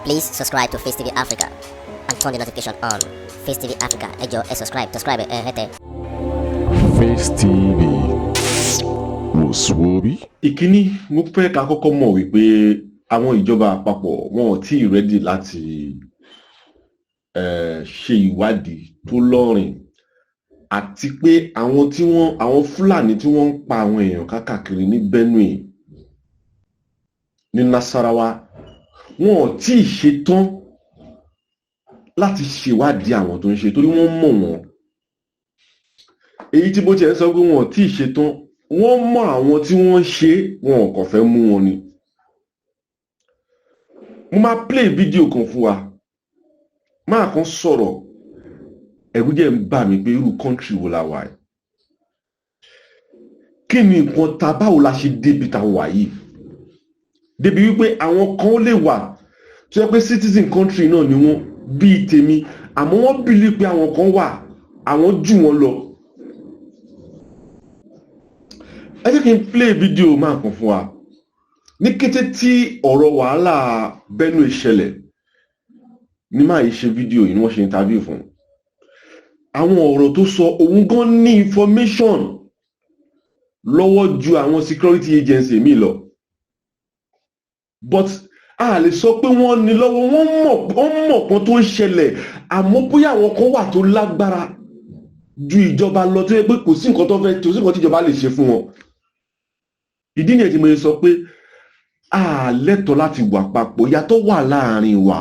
Please subscribe to Facetv Africa and turn the notification on. Facetv Africa, ẹ jọ̀ọ́, subscribe, hete. Face TV Muswobi. Ìkíní mo fẹ́ ká kọ́kọ́ mọ̀ wípé àwọn ìjọba àpapọ̀ wọn ò tí ì ready láti ṣe ìwádìí tó lọ́rìn àti pé àwọn Fulani tí wọ́n ń pa àwọn èèyàn káàkiri ní Benue ní Nasarawa wọn ò tí ì ṣetán láti ṣèwádìí àwọn tó ń ṣe torí wọ́n mọ̀ wọ́n. Èyí tí bó tiẹ̀ sọ pé wọn ò tí ì ṣetán wọ́n mọ̀ àwọn tí wọ́n ṣe wọn kò fẹ́ mú wọn ni. Mo máa play fídíò kan fún wa máa kan sọ̀rọ̀ ẹ̀rù jẹ́ ń bà mí pé irú country wo la wà yìí. Kí ni nǹkan ta báwo la ṣe débi ta wà yìí débi wípé àwọn kan lè wà tó yẹ pé citizen country náà ni wọ́n bíi tèmi àmọ́ wọ́n believe pé àwọn kan wà àwọn jù wọ́n lọ. Ẹ jẹ́ kí n play fídíò máa kan fún wa ní kété tí ọ̀rọ̀ wàhálà Benue ṣẹlẹ̀ ní máa yìí ṣe fídíò yìí ni wọ́n ṣe interview fún àwọn ọ̀rọ̀ tó sọ òun gan ní information lọ́wọ́ ju àwọn security agency mi lọ but a lè sọ pé wọ́n ní lọ́wọ́ wọ́n mọ̀ kan tó ń ṣẹlẹ̀ àmọ́ bóyá àwọn kan wà tó lágbára ju ìjọba lọ tó yẹ pé kò sí nǹkan tó fẹ́ tó sí nǹkan tí ìjọba lè ṣe fún wọn. Ìdí nìyẹn tí mo sọ pé a lẹ́tọ̀ọ́ láti wà papọ̀ yàtọ̀ wà láàrin wa.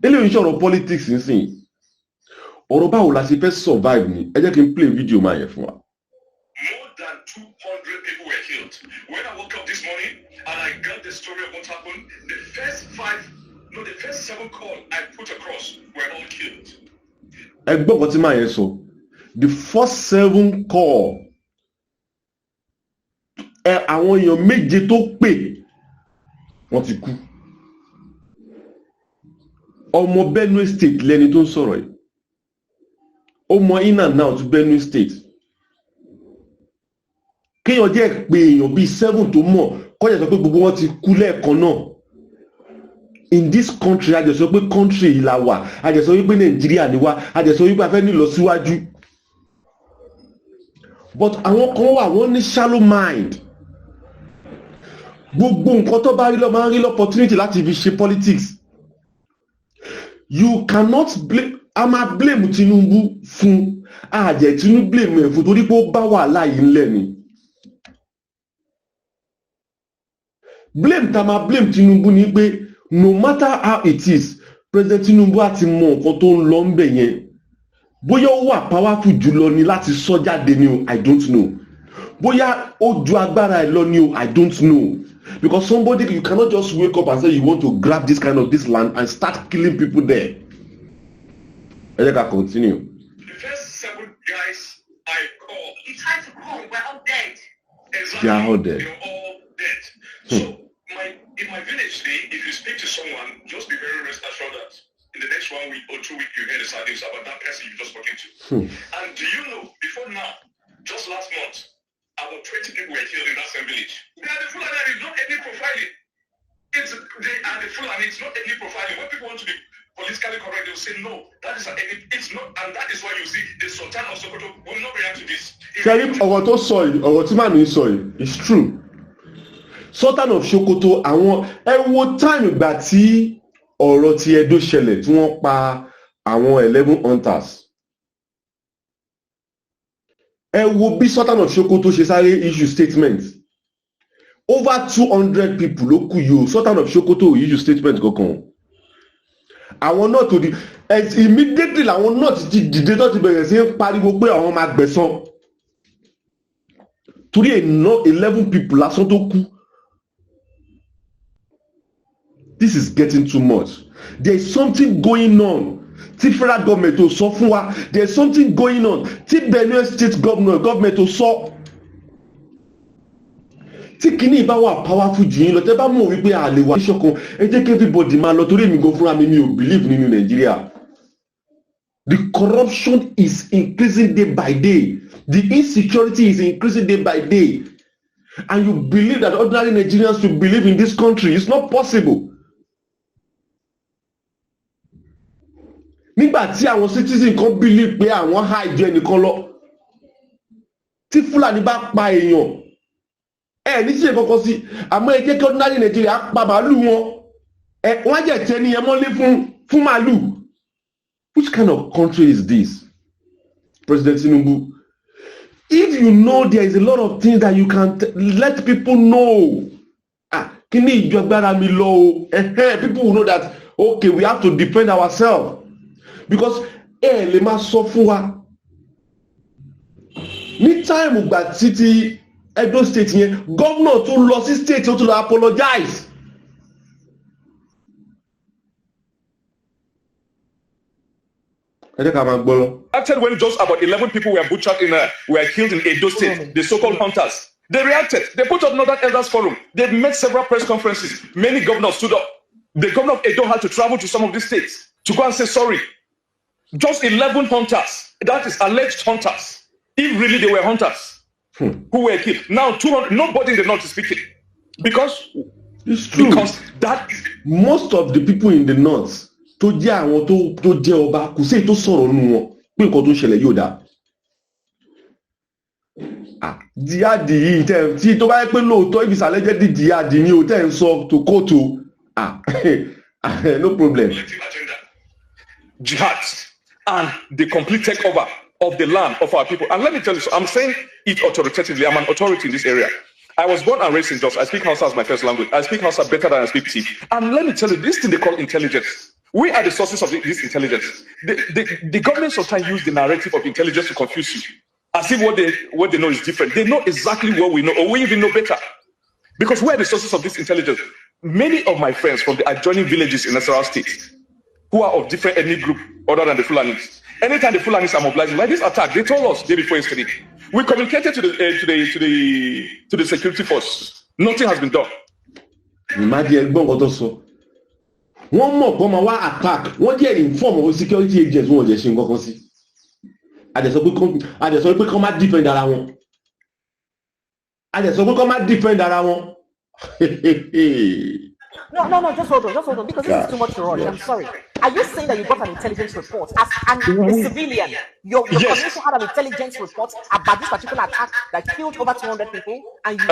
Eléyìí ń sọ̀rọ̀ politics nísìnyí ọ̀rọ̀ báwo la ṣe fẹ́ survive ni ẹ jẹ́ kí n play video máa yẹ fún wa. More than 200 people were killed. When I woke up this morning and I got the story of what happened, the first 7 calls I put across were all killed. Ẹ gbọ́ nǹkan tí máa yẹ sọ. The first 7 call àwọn èèyàn méje tó pè wọ́n ti kú. Ọmọ Benue State lẹni tó ń sọ̀rọ̀ yìí. Ó mọ in and out Benue State. Kéèyàn jẹ́ pé èèyàn bíi 7 tó mọ̀ kọ́jà sọ pé gbogbo wọn ti kú lẹ́ẹ̀kan náà. In this country a jẹ́ sọ pé country yìí la wà a jẹ́ sọ wípé Nàìjíríà ni wá a jẹ́ sọ wípé a fẹ́ ní lọ síwájú. But àwọn kan wà wọ́n ní shallow mind. Gbogbo nǹkan tó bá rí lọ máa ń rí opportunity láti fi ṣe politics. You cannot blame a máa blame Tinubu fún àjẹ́ Tinubu blame ẹ̀ fún torí pé ó bá wàhálà yìí ńlẹ̀ ni. Blame ta máa blame Tinubu ni pé no matter how it is President Tinubu á ti mọ nǹkan tó ń lọ ń bẹ̀ yẹn. Bóyá ó wà powerful jùlọ ni láti sọ jáde ni o I don't know. Bóyá ó ju agbára ẹ̀ lọ ni o I don't know. Because somebody you cannot just wake up and say you want to grab this land and start killing people there. Ẹ jẹ́ ká continue. The first 7 guys I called, he tried to call, we're all dead. Exactly. They are all dead. They're all dead. So in my village today, if you speak to someone, just be very rest assured that in the next 1 week or 2 weeks you hear the sad news about that person you've just spoken to. And do you know, before now, just last month, about 20 people were killed in that same village. They are the Fulani, it's not any profiling. They are the Fulani, it's not any profiling. When people want to be politically correct, they will say no, that is it's not, and that is why you see the Sultan of Sokoto will not react to this. Ṣé ọ̀rọ̀ tó sọ yìí, ọ̀rọ̀ tí màmí sọ yìí, it's true. Sultan of Sokoto àwọn ẹ wo time ìgbà tí ọ̀rọ̀ ti Edo ṣẹlẹ̀ tí wọ́n pa àwọn 11 hunters. Ẹ wo bí Sultan of Sokoto ṣe sáré issue statement. Over 200 people ló kú yìí o, Sultan of Sokoto issue statement kankan. Àwọn náà tó di immediately làwọn náà ti dìde tó ti bẹ̀rẹ̀ sí ń pariwo pé àwọn máa gbẹ̀san. Torí 11 people lásán tó kú. This is getting too much. There is something going on. Tí federal government ò sọ fún wa, there is something going on. Tí Benue state government ò sọ. Tí kìíní bá wà powerful jù yín lọ, tẹ́ bá mọ̀ wípé a lè wà níṣọ̀kan, ẹ jẹ́ kí everybody máa lọ torí èmi gan fúnra mi ò believe nínú Nàìjíríà. The corruption is increasing day by day. The insecurity is increasing day by day. and you believe that ordinary Nigerians should believe in this country. It's not possible. Nígbà tí àwọn citizen kan believe pé àwọn high ju ẹnìkan lọ, tí Fúlàní bá pa èèyàn ní ṣe kankan sí, àmọ́ ẹ jẹ́ kí ordinary Nigeria pa màálù wọn, wọ́n jẹ́ tẹ́ ní ẹmọ́lé fún màálù. Which kind of country is this, President Tinubu? If you know there is a lot of things that you can let people know. Kí ni ìjọgbára mi lọ o? People will know that, okay, we have to defend ourselves. Because lè máa sọ fún wa. Ní time ìgbà títí Edo State yẹn, governor tó lọ sí state tó lọ apologize. After when just about 11 people were butchered were killed in Edo State, the so-called hunters, they reacted. They put up Northern Elders Forum. They made several press conferences. Many governors stood up. The governor of Edo had to travel to some of these states to go and say sorry. Just 11 hunters. That is alleged hunters. If really they were hunters who were killed. Now 200. Nobody in the north is speaking because it's true. Because that most of the people in the north. Tó jẹ́ àwọn tó jẹ́ ọba kò sí èyí tó sọ̀rọ̀ nínú wọn pé nǹkan tó ń ṣẹlẹ̀ yóò dáa. Jihadi yìí tí tó bá yẹ pé lóòótọ́ ibi ìsàlẹ̀ jẹ́ di jihadi ni o tẹ́ ń sọ tó kóòtù no problem. Jihad and the complete takeover of the land of our people. And let me tell you, so I'm saying it authoritatively. I'm an authority in this area. I was born and raised in Jos. I speak Hausa as my first language. I speak Hausa better than I speak Tiv. And let me tell you, this thing they call intelligence. We are the sources of this intelligence. The government sometimes use the narrative of intelligence to confuse you, as if what they know is different. They know exactly what we know, or we even know better. Because we are the sources of this intelligence. Many of my friends from the adjoining villages in Nasarawa State, who are of different ethnic group other than the Fulanis, anytime the Fulanis are mobilizing, like this attack, they told us day before yesterday. We communicated to the security force. Nothing has been done. One more come and attack. One day inform of security agents wọ́n jẹ́ ṣe nǹkan kan sí. Adẹ̀sọ pé kọ́ máa defend ara wọn. Adẹ̀sọ pé kọ́ máa defend ara wọn. No, just hold on, because this is too much to rush. I'm sorry. Are you saying that you got an intelligence report as a civilian? Your community had an intelligence report about this particular attack that killed over 200 people, and you...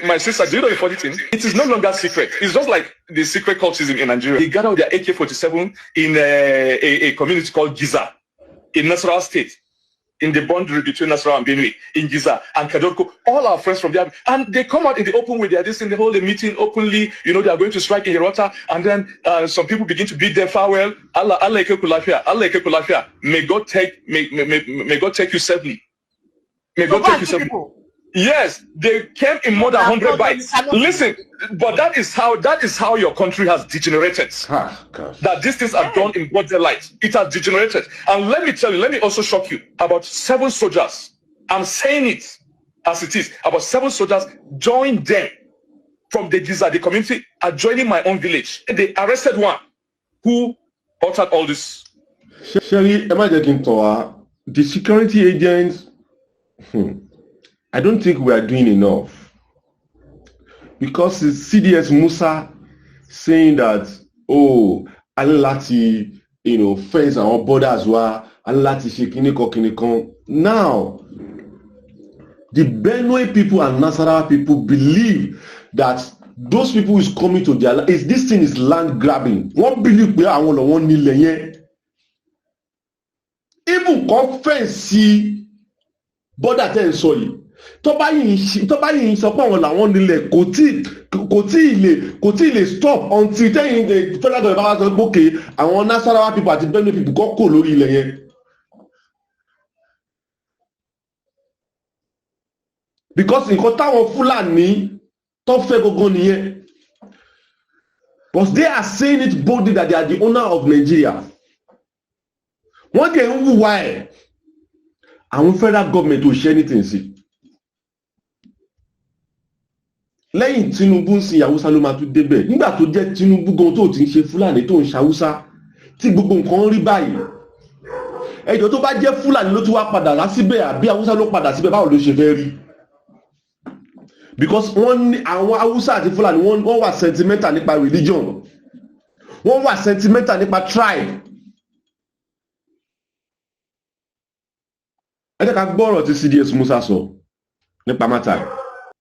my sister, do you know the funny thing? It is no longer secret. It's just like the secret cultism in Nigeria. They gathered their AK-47 in a community called Giza in Nasarawa State, in the boundary between Nasarawa and Benue, in Giza and Kadorko. All our friends from there, and they come out in the open with their this thing. They hold a meeting openly. You know, they are going to strike in Hirota, and then some people begin to bid them farewell. Allah Kulafia. May God take you safely. May God take you safely. Yes, they came in more than 100 bites. Listen, but that is how your country has degenerated. That these things are done in broad daylight. It has degenerated. And let me tell you, let me also shock you. About 7 soldiers, I'm saying it as it is, about 7 soldiers joined them from the Giza, the community, are joining my own village. They arrested one who uttered all this. Sherry, the security agents, I don't think we are doing enough, because it's CDS Musa saying that, oh, Alati, fence our borders were Alati Shikiniko. Now, the Benue people and Nasarawa people believe that those people who is coming to their land, this thing is land grabbing. One believe we are one million. Even conference border ten sorry. Tó bá yìí sọ pé àwọn làwọn nílẹ̀ kò tí ì lè stop until tẹ́yìn the federal government bá wá sọ pé okay àwọn Nasarawa people àti Benue people kọ́ kò lórí ilẹ̀ yẹn. Because nǹkan táwọn Fúlàní tó fẹ́ gógó nìyẹn. But they are saying it boldly that they are the owner of Nigeria. Wọ́n dẹ̀ ń wúwa ẹ̀. Àwọn federal government ò ṣe anything sí. Lẹ́yìn Tinubu ń sin Hausa ló máa tún débẹ̀. Nígbà tó jẹ́ Tinubu gan tó ti ń ṣe Fúlàní tó ń ṣe Hausa tí gbogbo nǹkan rí báyìí. Ẹjọ́ tó bá jẹ́ Fúlàní ló tún wá padà lá síbẹ̀ àbí Hausa ló padà síbẹ̀ báwo ló ṣe fẹ́ rí? because wọ́n ní àwọn Hausa àti Fulani wọ́n wà sentimental nípa religion, wọ́n wà sentimental nípa tribe. ẹ jẹ́ ká gbọ́rọ̀ tí CDS Musa sọ nípa matter.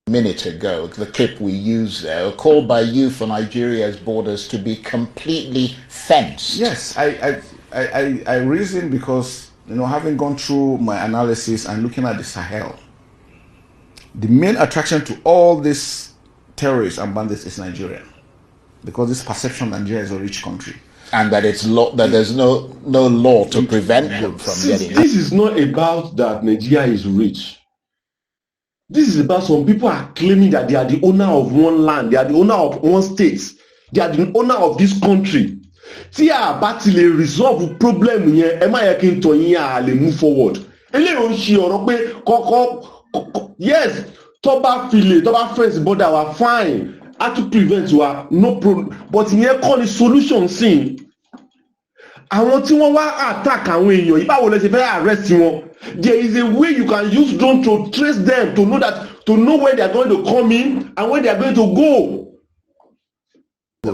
Minute ago, the clip we used there, called by you for Nigeria's borders to be completely fenced. Yes, I reason because, you know, having gone through my analysis and looking at the Sahel, the main attraction to all these terrorists and bandits is Nigeria, because this perception Nigeria is a rich country, and that that there's no law to prevent them from getting. This is not about that Nigeria is rich. This is about some people are claiming that they are the owner of one land, they are the owner of one state, they are the owner of this country. Tí a bá ti lè resolve problem yẹn, ẹ má yẹ kí n tọ̀ yín a lè move forward. Eléyìí ò ń ṣe ọ̀rọ̀ pé kọ́kọ́ yes tó bá file tó bá fence border wa fine, how to prevent wa no problem, but ìyẹn kọ́ ni solution sí. Àwọn tí wọ́n wá attack àwọn èèyàn yìí báwo lẹ ṣe fẹ́ arrest wọn? There is a way you can use drone to trace them, to know where they are going to come in and where they are going to go.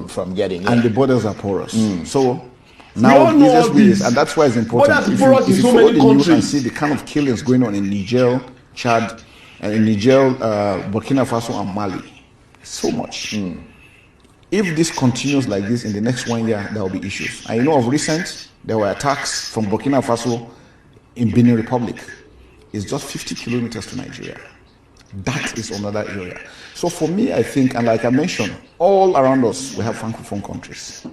From getting and in. The borders are porous. So now easiest way is, and that's why it's important. If you follow the news and see the kind of killings going on in Niger, Chad, Burkina Faso, and Mali, so much. If this continues like this in the next 1 year, there will be issues. And you know, of recent, there were attacks from Burkina Faso in Benue Republic. It's just 50 kilometers to Nigeria. That is another area. So for me, I think, and like I mentioned, all around us, we have francophone countries.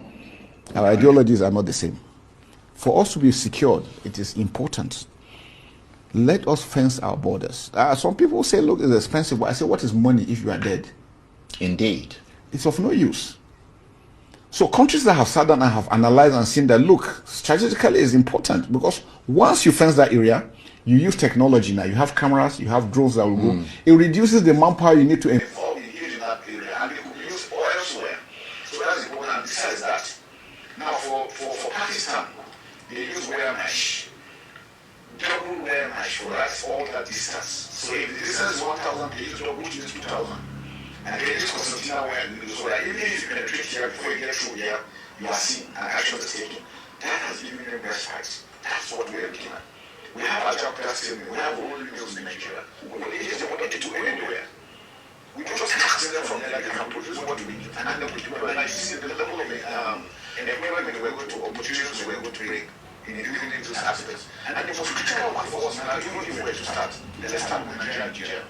Our ideologies are not the same. For us to be secured, it is important. Let us fence our borders. Some people say, look, it's expensive. But I say, what is money if you are dead? Indeed. It's of no use. So countries that have sat down and have analyzed and seen that, look, strategically is important, because once you fence that area, you use technology now. You have cameras, you have drones that will go. It reduces the manpower you need to engage in that area, and it could be used for elsewhere. So that's important. And besides that, now for Pakistan, they use wire mesh, double wire mesh for that all that distance. So if the distance is 1,000, they use double, which is 2,000. And they use concertina wire, so that even if you penetrate here before you get through here, you are seen and action is taken. That has given them respite. That's what we are looking at. We have a job testing, we have all news in Nigeria. We will use them what to do anywhere. We just tax them from there, like they can produce what we need. And then we do it. Like you see the level of employment we're going to, opportunities we're going to bring in those aspects. And the most critical one for us now, even if we were to start, let's start with Nigeria and Nigeria.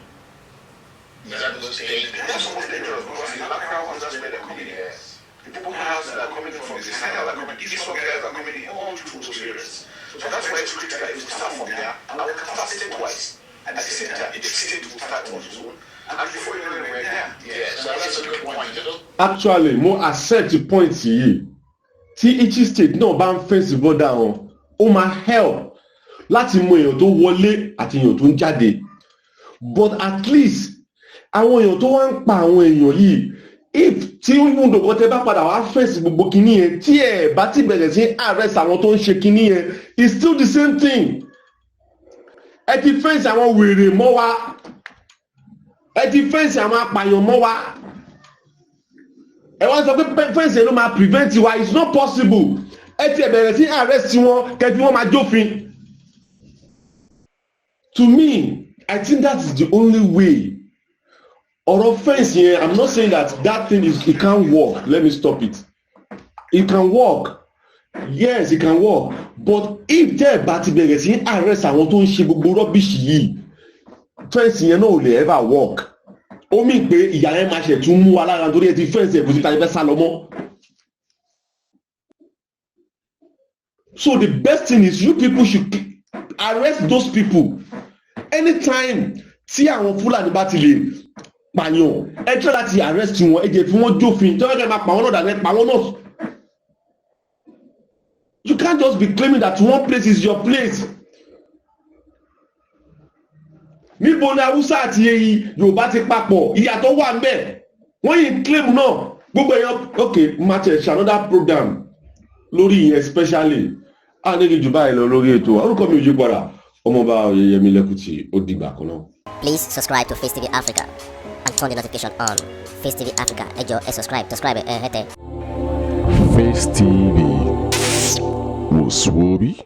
That's the most dangerous, because the other crowds, that's where they're coming here. The people that are coming from the Sahel are coming, these guys are coming in all through those areas. So that's why it's critical. If we start from there, and we can start state-wise. At the same time, each state will start on its own. And before you know it, we're there. Yes, so that's a good point. Actually, mo accept the point yìí. Tí each state náà bá ń fence border wọn, ó máa help láti mọ èèyàn tó wọlé àti èèyàn tó ń jáde. But at least àwọn èèyàn tó wá ń pa àwọn èèyàn yìí, if tí ìmúdòkọ tẹ bá padà wá fèsì gbogbo kìíní yẹn, tí ẹ bá ti bẹ̀rẹ̀ sí arrest àwọn tó ń ṣe kìíní yẹn, it's still the same thing. Ẹ ti fèsì àwọn wèrè mọ́ wa, ẹ ti fèsì àwọn apààyàn mọ́ wa. Ẹ wá sọ pé fèsì ló máa prevent wa, it's not possible. Ẹ ti bẹ̀rẹ̀ sí arrest wọn, kẹ́tí wọ́n máa jófin. To me, I think that is the only way. Or offense here, I'm not saying that thing it can't work. Let me stop it. It can work. Yes, it can work. But if tẹ́ bá ti bẹ̀rẹ̀ sí arrest àwọn tó ń ṣe gbogbo rubbish yìí, fence yẹn náà ò lè ever work. Ó mì pé ìyá yẹn máa ṣe tún mú wa lára nítorí ẹ ti fence ẹ̀ kò sí tàbí fẹ́ sá lọ mọ́. So the best thing is you people should arrest those people. Anytime tí àwọn Fulani bá ti lè pààyàn, ẹ try láti arrest wọn, ẹ jẹ́ fún wọn jófin, tí wọ́n kẹ́ máa pa wọn náà dàgbẹ́ pa wọn náà. You can't just be claiming that one place is your place. Níbo ni Hausa àti Yorùbá ti papọ̀, ìyàtọ̀ wà ń bẹ̀. Wọ́n yìí claim náà, gbogbo èèyàn, okay, match another program lórí yẹn especially. A ní kí jù báyìí lọ lórí ètò, orúkọ mi ò yí padà, ọmọọba Oyèyẹmí Lẹ́kùtì, ó dìgbà kan náà. Please subscribe to FaceTv Africa and turn the notification on. Face TV Africa, ẹ jọ̀ọ́ ẹ subscribe, hete. Face TV. Muswobi.